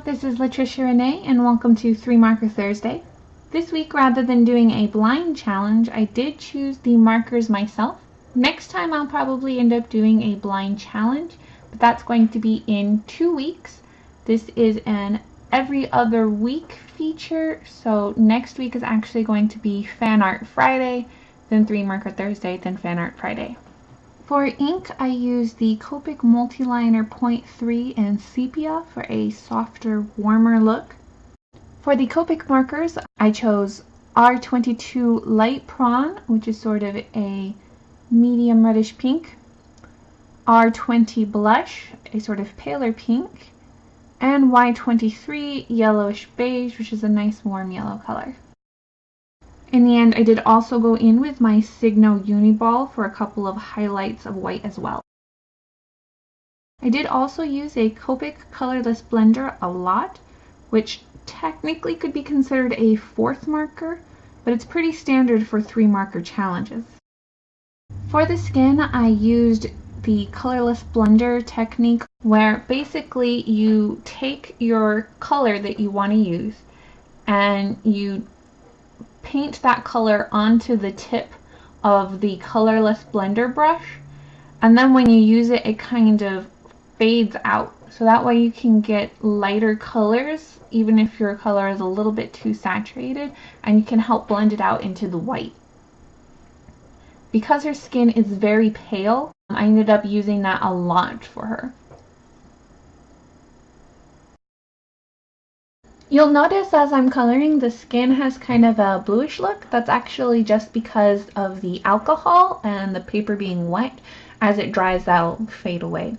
this is Latricia Renee and welcome to 3 Marker Thursday. This week, rather than doing a blind challenge, I did choose the markers myself. Next time I'll probably end up doing a blind challenge, but that's going to be in 2 weeks. This is an every other week feature, so next week is actually going to be Fan Art Friday, then 3 Marker Thursday, then Fan Art Friday. For ink, I used the Copic Multiliner 0.3 and Sepia for a softer, warmer look. For the Copic markers, I chose R22 Light Prawn, which is sort of a medium reddish pink, R20 Blush, a sort of paler pink, and Y23 Yellowish Beige, which is a nice warm yellow color. In the end, I did also go in with my Signo Uni-ball for a couple of highlights of white as well. I did also use a Copic colorless blender a lot, which technically could be considered a 4th marker, but it's pretty standard for 3 marker challenges. For the skin, I used the colorless blender technique, where basically you take your color that you want to use and you paint that color onto the tip of the colorless blender brush, and then when you use it, it kind of fades out, so that way you can get lighter colors even if your color is a little bit too saturated, and you can help blend it out into the white. Because her skin is very pale, I ended up using that a lot for her. You'll notice as I'm coloring, the skin has kind of a bluish look. That's actually just because of the alcohol and the paper being wet. As it dries, that'll fade away.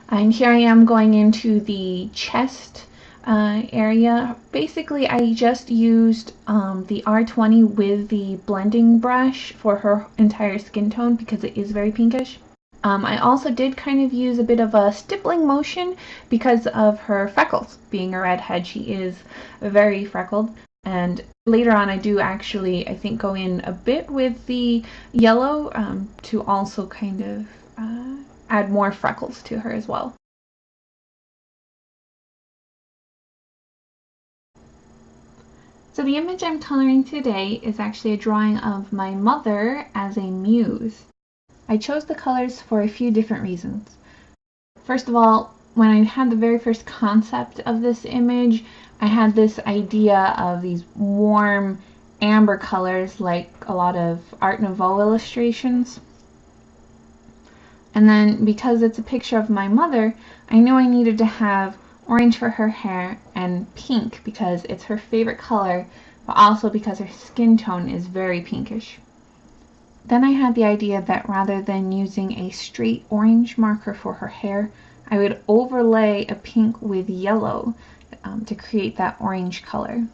And here I am going into the chest area. Basically, I just used the R20 with the blending brush for her entire skin tone because it is very pinkish. I also did kind of use a bit of a stippling motion because of her freckles. Being a redhead, she is very freckled. And later on, I do actually, I think, go in a bit with the yellow to also kind of add more freckles to her as well. So the image I'm coloring today is actually a drawing of my mother as a muse. I chose the colors for a few different reasons. First of all, when I had the very first concept of this image, I had this idea of these warm amber colors like a lot of Art Nouveau illustrations. And then because it's a picture of my mother, I knew I needed to have orange for her hair and pink because it's her favorite color, but also because her skin tone is very pinkish. Then I had the idea that rather than using a straight orange marker for her hair, I would overlay a pink with yellow to create that orange color.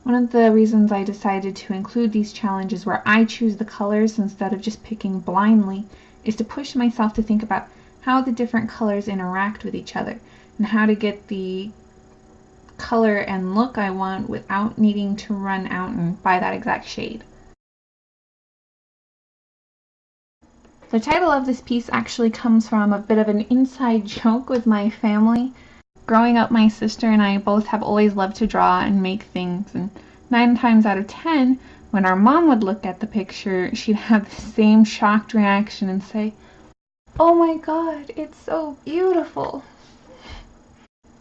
One of the reasons I decided to include these challenges where I choose the colors instead of just picking blindly is to push myself to think about how the different colors interact with each other and how to get the color and look I want without needing to run out and buy that exact shade. The title of this piece actually comes from a bit of an inside joke with my family. Growing up, my sister and I both have always loved to draw and make things, and 9 times out of 10, when our mom would look at the picture, she'd have the same shocked reaction and say, "Oh my god, it's so beautiful."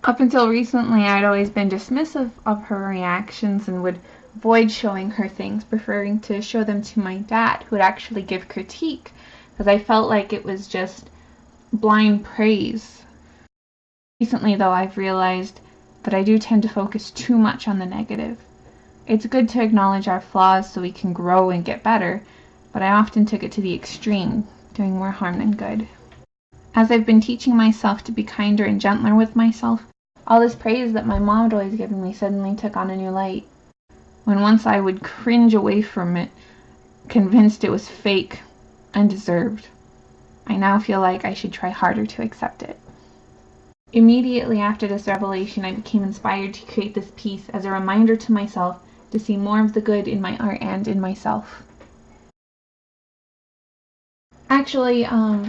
Up until recently, I'd always been dismissive of her reactions and would avoid showing her things, preferring to show them to my dad, who would actually give critique, because I felt like it was just blind praise. Recently, though, I've realized that I do tend to focus too much on the negative. It's good to acknowledge our flaws so we can grow and get better, but I often took it to the extreme, doing more harm than good. As I've been teaching myself to be kinder and gentler with myself, all this praise that my mom had always given me suddenly took on a new light. When once I would cringe away from it, convinced it was fake, undeserved, I now feel like I should try harder to accept it. Immediately after this revelation, I became inspired to create this piece as a reminder to myself to see more of the good in my art and in myself. Actually,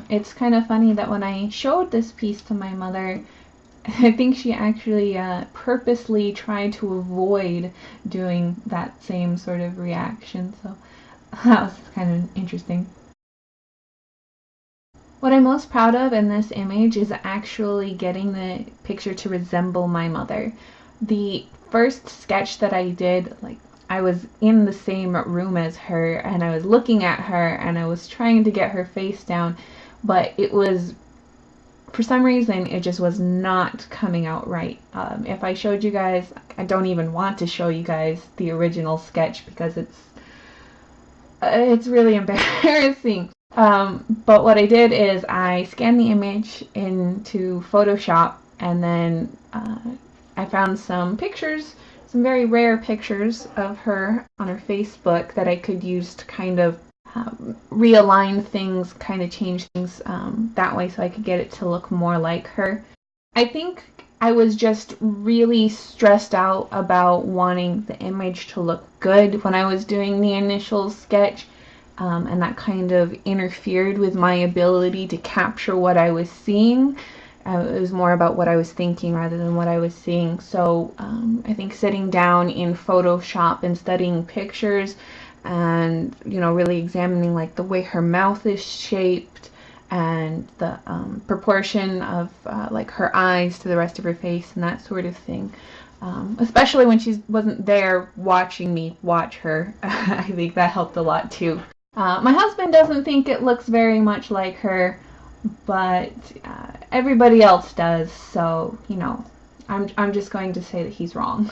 it's kind of funny that when I showed this piece to my mother, I think she actually purposely tried to avoid doing that same sort of reaction, so that was kind of interesting. What I'm most proud of in this image is actually getting the picture to resemble my mother. The first sketch that I did, like, I was in the same room as her and I was looking at her and I was trying to get her face down, but it was, for some reason, it just was not coming out right. If I showed you guys, I don't even want to show you guys the original sketch because it's really embarrassing. But what I did is I scanned the image into Photoshop, and then I found some pictures, some very rare pictures of her on her Facebook that I could use to kind of realign things, kind of change things that way so I could get it to look more like her. I think I was just really stressed out about wanting the image to look good when I was doing the initial sketch, and that kind of interfered with my ability to capture what I was seeing. It was more about what I was thinking rather than what I was seeing. So I think sitting down in Photoshop and studying pictures and, you know, really examining like the way her mouth is shaped and the proportion of like her eyes to the rest of her face and that sort of thing. Especially when she wasn't there watching me watch her. I think that helped a lot too. My husband doesn't think it looks very much like her, but everybody else does, so, you know, I'm just going to say that he's wrong.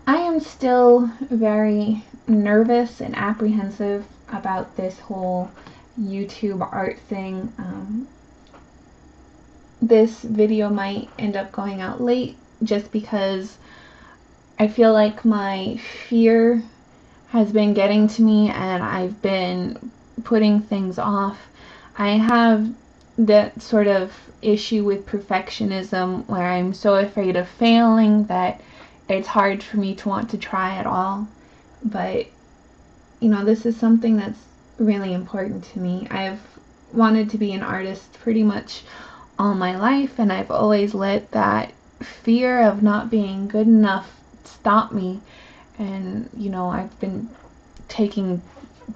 I am still very nervous and apprehensive about this whole YouTube art thing. This video might end up going out late just because I feel like my fear has been getting to me and I've been putting things off. I have that sort of issue with perfectionism where I'm so afraid of failing that it's hard for me to want to try at all. But, you know, this is something that's really important to me. I've wanted to be an artist pretty much all my life, and I've always let that fear of not being good enough stop me. And, you know, I've been taking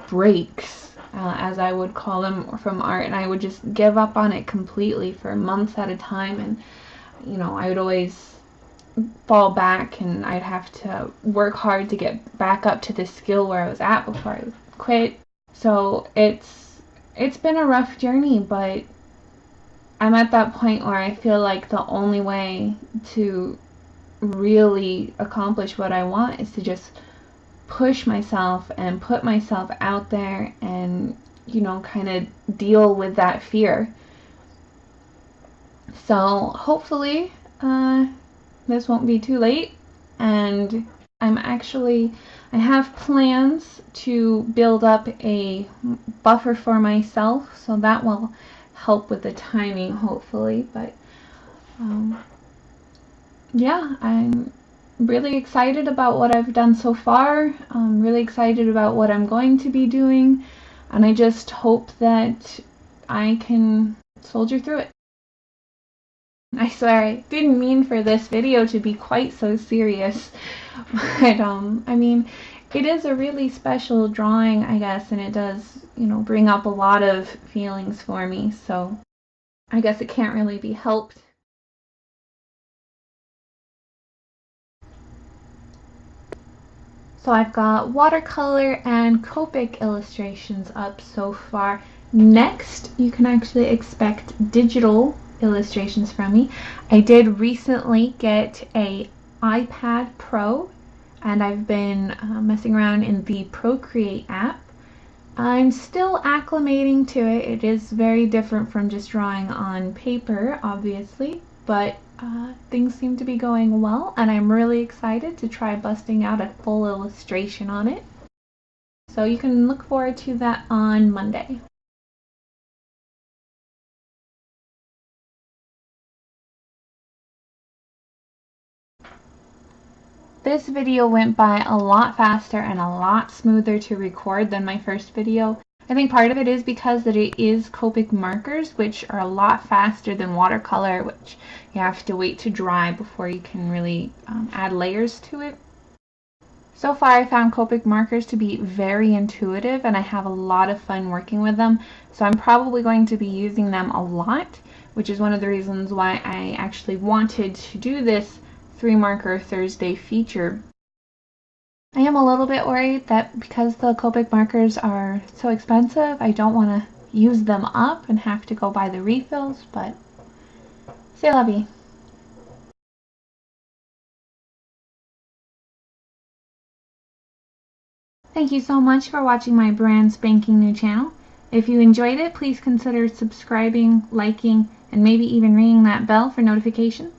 breaks, as I would call them, from art, and I would just give up on it completely for months at a time. And, you know, I would always fall back and I'd have to work hard to get back up to the skill where I was at before I quit. So it's been a rough journey, but I'm at that point where I feel like the only way to really accomplish what I want is to just push myself and put myself out there and, you know, kind of deal with that fear. So hopefully this won't be too late, and I have plans to build up a buffer for myself, so that will help with the timing, hopefully. But yeah, I'm really excited about what I've done so far. I'm really excited about what I'm going to be doing, and I just hope that I can soldier through it. I swear I didn't mean for this video to be quite so serious, but I mean, it is a really special drawing, I guess, and it does, you know, bring up a lot of feelings for me, so I guess it can't really be helped. So I've got watercolor and Copic illustrations up so far. Next, you can actually expect digital illustrations from me. I did recently get a iPad Pro, and I've been messing around in the Procreate app. I'm still acclimating to it. It is very different from just drawing on paper, obviously, but things seem to be going well, and I'm really excited to try busting out a full illustration on it. So you can look forward to that on Monday. This video went by a lot faster and a lot smoother to record than my first video. I think part of it is because that it is Copic markers, which are a lot faster than watercolor, which you have to wait to dry before you can really add layers to it. So far I found Copic markers to be very intuitive, and I have a lot of fun working with them, so I'm probably going to be using them a lot, which is one of the reasons why I actually wanted to do this 3 marker Thursday feature. I am a little bit worried that because the Copic markers are so expensive, I don't want to use them up and have to go buy the refills, but c'est la vie. Thank you so much for watching my brand spanking new channel. If you enjoyed it, please consider subscribing, liking, and maybe even ringing that bell for notifications.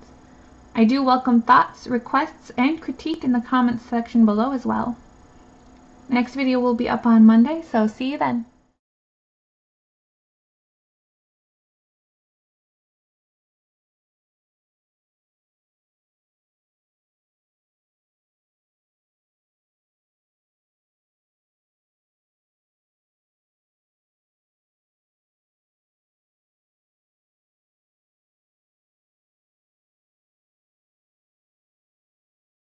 I do welcome thoughts, requests, and critique in the comments section below as well. Next video will be up on Monday, so see you then.